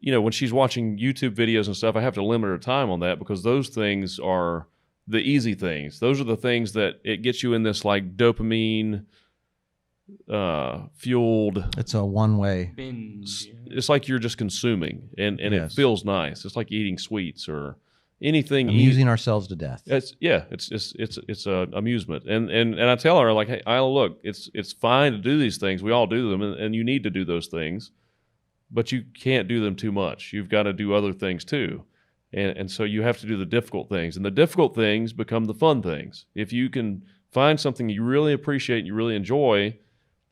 when she's watching YouTube videos and stuff, I have to limit her time on that because those things are the easy things. Those are the things that it gets you in this like dopamine fueled. It's a one-way binge. It's like you're just consuming, and Yes. it feels nice. It's like eating sweets or anything. Amusing ourselves to death. It's a amusement, and I tell her like, hey, Isla, look, it's fine to do these things. We all do them, and you need to do those things, but you can't do them too much. You've got to do other things too. And so you have to do the difficult things. And the difficult things become the fun things. If you can find something you really appreciate and you really enjoy,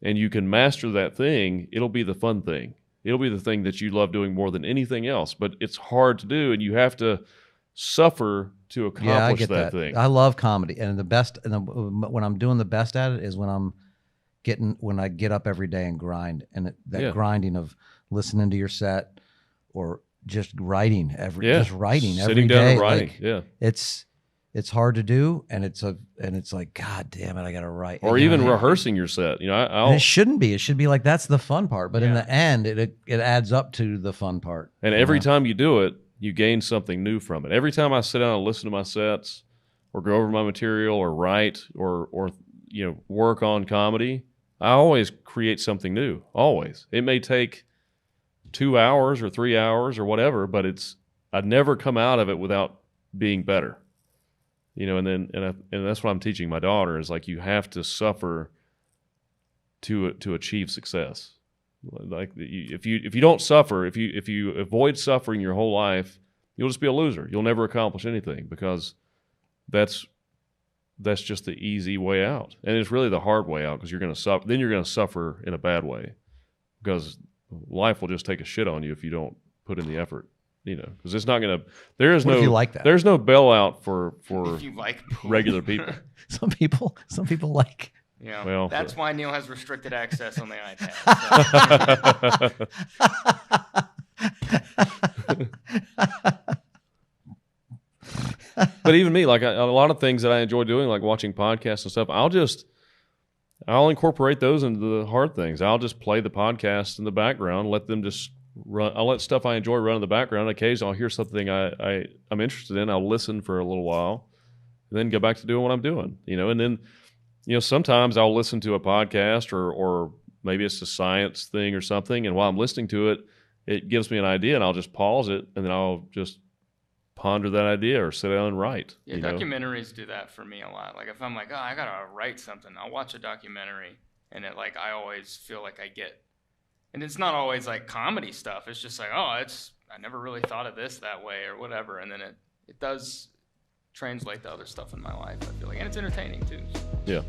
and you can master that thing, it'll be the fun thing. It'll be the thing that you love doing more than anything else. But it's hard to do, and you have to suffer to accomplish I get that thing. I love comedy. And when I'm doing the best at it is when I get up every day and grind. And grinding of listening to your set or just writing Sitting every down day. and writing. It's hard to do, and it's like, God damn it, I gotta write. Or even rehearsing your set. And it shouldn't be. It should be like that's the fun part. But in the end, it adds up to the fun part. And every time you do it, you gain something new from it. Every time I sit down and listen to my sets, or go over my material, or write, or work on comedy, I always create something new. Always. It may take 2 hours or 3 hours or whatever, but I never come out of it without being better. And that's what I'm teaching my daughter is like you have to suffer to achieve success. Like if you don't suffer, if you avoid suffering your whole life, you'll just be a loser. You'll never accomplish anything because that's just the easy way out, and it's really the hard way out because you're going to suffer. Then you're going to suffer in a bad way because life will just take a shit on you if you don't put in the effort. Because it's not going to. There is What no. if you like that? There's no bailout for If you like pool. regular people. Some people like. Yeah, Well, that's why Neil has restricted access on the iPad. But even me, like a lot of things that I enjoy doing, like watching podcasts and stuff, I'll incorporate those into the hard things. I'll just play the podcast in the background, let them just run. I'll let stuff I enjoy run in the background. Occasionally, I'll hear something I'm interested in. I'll listen for a little while, and then go back to doing what I'm doing. And then, sometimes I'll listen to a podcast or maybe it's a science thing or something, and while I'm listening to it, it gives me an idea, and I'll just pause it, and then I'll just ponder that idea or sit down and write. Yeah, documentaries do that for me a lot. Like if I'm like, oh, I gotta write something, I'll watch a documentary, and I always feel like I get. And it's not always like comedy stuff. It's just like, I never really thought of this that way or whatever. And then it does translate to other stuff in my life, I feel like. And it's entertaining too. Yeah.